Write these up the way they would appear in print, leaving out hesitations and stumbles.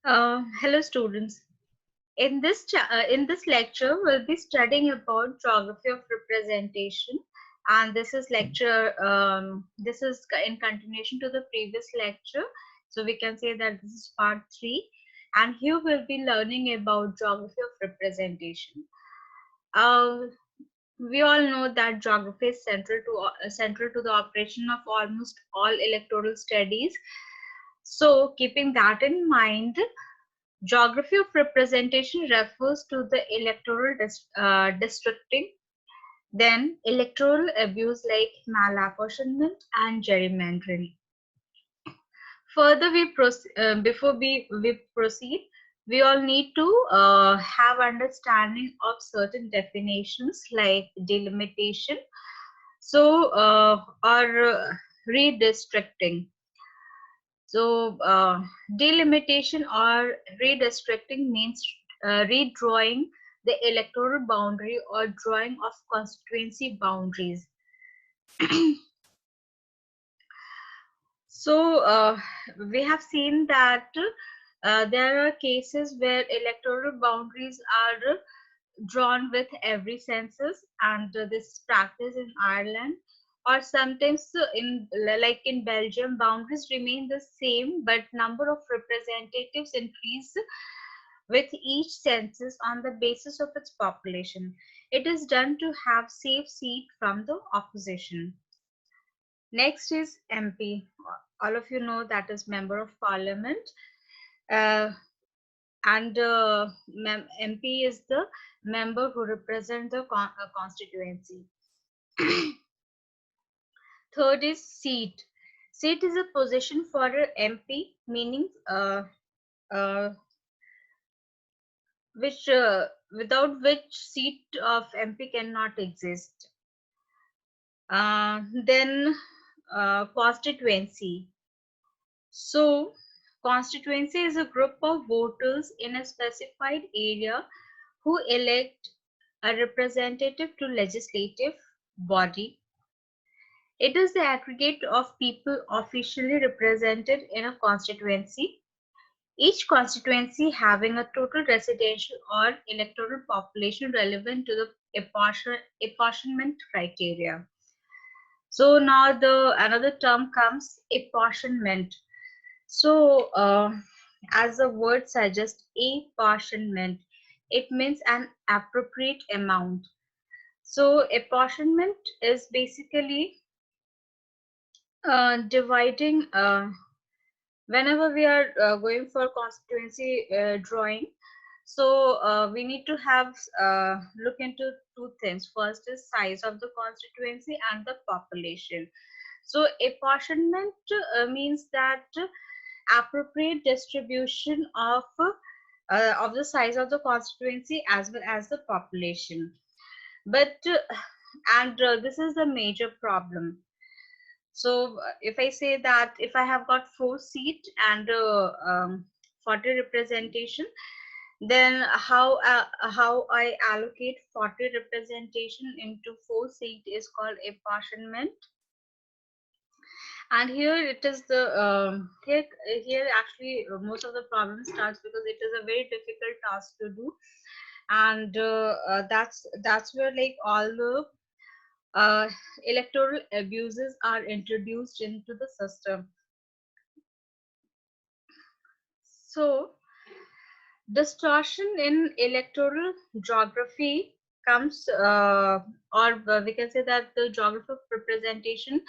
Hello students. In this lecture, we'll be studying about geography of representation, and this is lecture. This is in continuation to the previous lecture, so we can say that this is part 3, and here we'll be learning about geography of representation. Uh, we all know that geography is central to the operation of almost all electoral studies. So, keeping that in mind, geography of representation refers to the electoral districting, then electoral abuse like malapportionment and gerrymandering. Further, before we proceed, we all need to have understanding of certain definitions like delimitation, or redistricting. So, delimitation or redistricting means redrawing the electoral boundary or drawing of constituency boundaries. So, we have seen that there are cases where electoral boundaries are drawn with every census, and this is practiced in Ireland, or sometimes in Belgium, boundaries remain the same, but number of representatives increase with each census on the basis of its population. It is done to have safe seat from the opposition. Next is MP. All of you know that is Member of Parliament. Uh, and MP is the member who represents the constituency. Third is seat. Seat is a position for a MP, meaning uh, which without which seat of MP cannot exist. Then constituency. So constituency is a group of voters in a specified area who elect a representative to legislative body. It is the aggregate of people officially represented in a constituency, each constituency having a total residential or electoral population relevant to the apportionment criteria. So now the another term comes, apportionment. So as the word suggests, apportionment, it means an appropriate amount. So apportionment is basically dividing, whenever we are going for constituency drawing. So we need to have look into two things. First is size of the constituency and the population. So apportionment means that appropriate distribution of the size of the constituency as well as the population. But and this is the major problem. So if I say that if I have got 4 seats and 40 representation, then how I allocate 40 representation into 4 seats is called apportionment. And here it is the here actually most of the problem starts because it is a very difficult task to do, and that's where like all the electoral abuses are introduced into the system. So distortion in electoral geography comes, or we can say that the geography of representation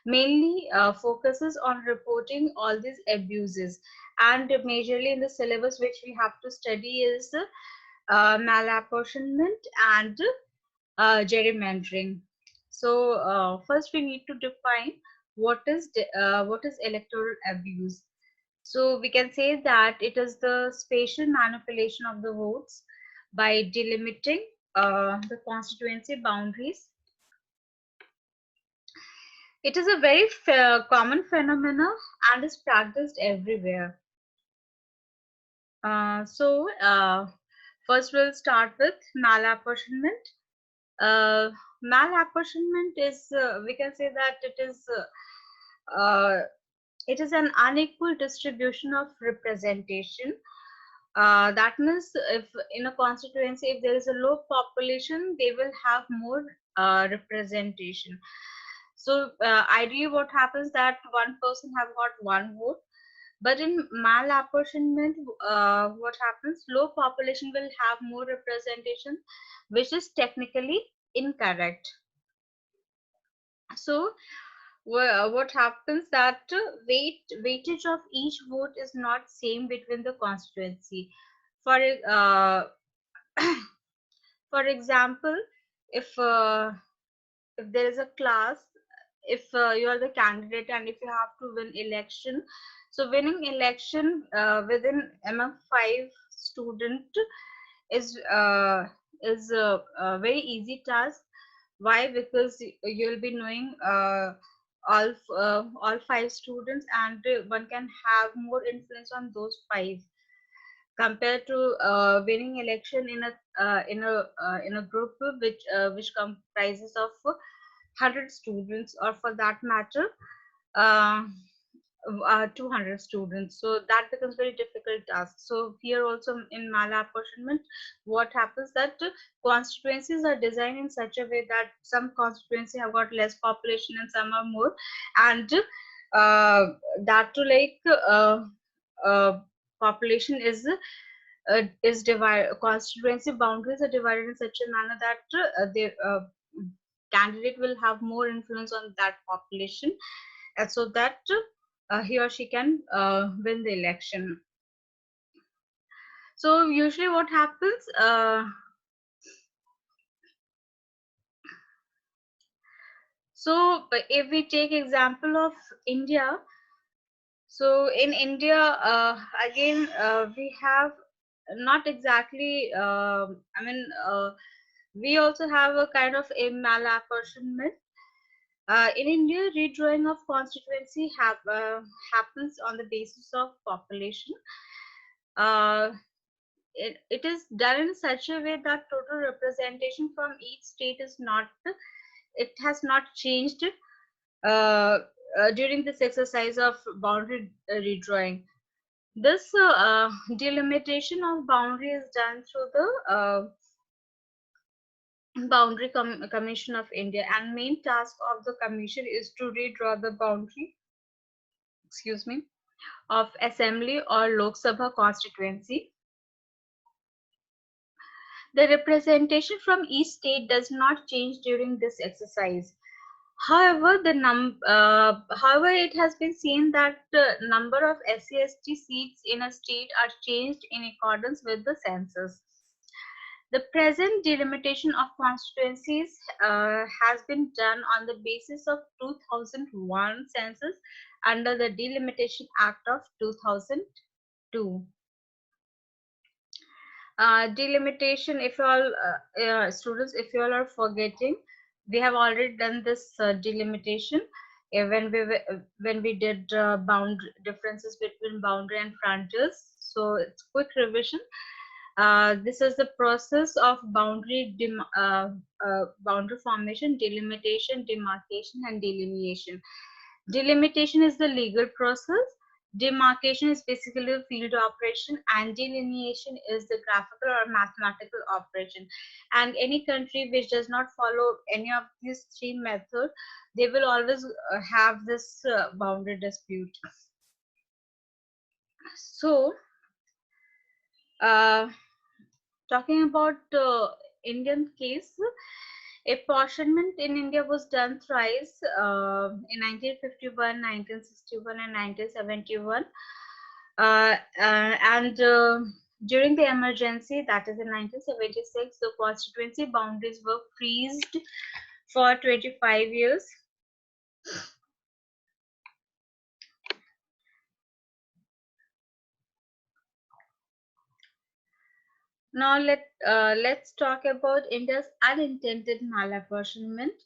mainly focuses on reporting all these abuses, and majorly in the syllabus which we have to study is malapportionment and gerrymandering. So first we need to define what is electoral abuse. So we can say that it is the spatial manipulation of the votes by delimiting the constituency boundaries. It is a very common phenomenon and is practiced everywhere. First we'll start with malapportionment. Malapportionment is, we can say that it is it is an unequal distribution of representation. That means if in a constituency, if there is a low population, they will have more representation. So ideally what happens that one person have got one vote, but in malapportionment, what happens, low population will have more representation, which is technically incorrect. So what happens that weightage of each vote is not same between the constituency. For for example, if there is a class, if you are the candidate and if you have to win election, so winning election within among 5 student is a very easy task. Why? Because you'll be knowing all 5 students, and one can have more influence on those 5 compared to winning election in a group which comprises of 100 students, or for that matter uh, 200 students. So that becomes very difficult task. So here also in malapportionment, what happens that constituencies are designed in such a way that some constituency have got less population and some are more, and uh, that to like uh, population is divided, constituency boundaries are divided in such a manner that the candidate will have more influence on that population, so that he or she can win the election. So usually what happens, so if we take example of India, so in India, again, we have not exactly, we also have a kind of a malapportionment. In India, redrawing of constituency happens on the basis of population. Uh, it is done in such a way that total representation from each state is not, it has not changed during this exercise of boundary redrawing. This delimitation of boundary is done through the Boundary Commission of India, and main task of the commission is to redraw the boundary, excuse me, of assembly or Lok Sabha constituency. The representation from each state does not change during this exercise. However, however, it has been seen that the number of SC/ST seats in a state are changed in accordance with the census. The present delimitation of constituencies has been done on the basis of 2001 census under the Delimitation Act of 2002. Delimitation, if you all students, if you all are forgetting, we have already done this delimitation when we did bound differences between boundary and frontiers. So it's quick revision. This is the process of boundary formation, delimitation, demarcation, and delineation. Delimitation is the legal process. Demarcation is basically the field operation, and delineation is the graphical or mathematical operation. And any country which does not follow any of these 3 methods, they will always have this boundary dispute. So, talking about Indian case, apportionment in India was done thrice, in 1951, 1961, and 1971. And during the emergency, that is in 1976, the constituency boundaries were freezed for 25 years. Now let's talk about India's unintended malapportionment.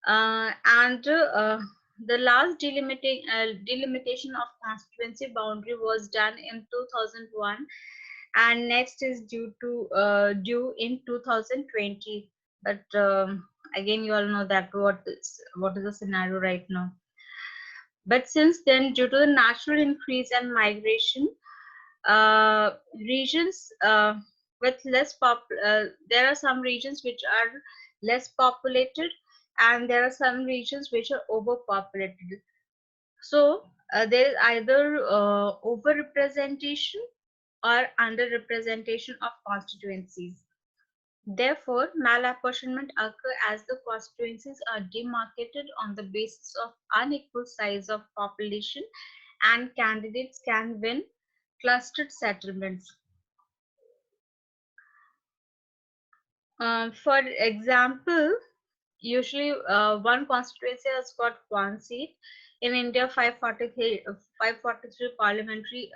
And the last delimitation of constituency boundary was done in 2001, and next is due in 2020. But again, you all know that what is the scenario right now. But since then, due to the natural increase and migration, regions with there are some regions which are less populated, and there are some regions which are overpopulated. So there is either overrepresentation or underrepresentation of constituencies. Therefore, malapportionment occur as the constituencies are demarcated on the basis of unequal size of population, and candidates can win clustered settlements. For example, usually one constituency has got one seat. In India, 543 parliamentary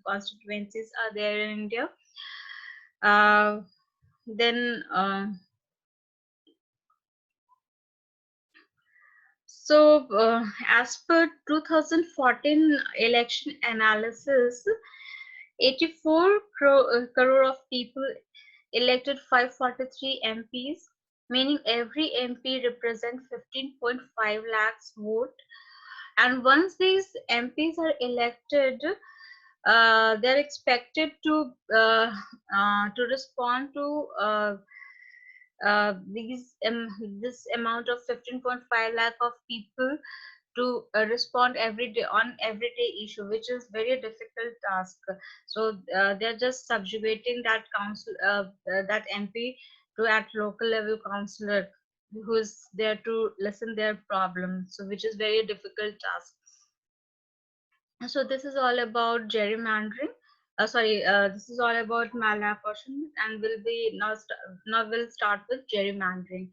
constituencies are there in India. Then as per 2014 election analysis, 84 crore of people elected 543 MPs, meaning every MP represents 15.5 lakhs vote. And once these MPs are elected, they're expected to respond to this amount of 15.5 lakh of people, to respond every day on everyday issue, which is very difficult task. So they're just subjugating that that MP to at local level councillor who is there to listen their problem. So which is very difficult task. So this is all about gerrymandering. This is all about malapportionment, and will be now. Now we'll start with gerrymandering.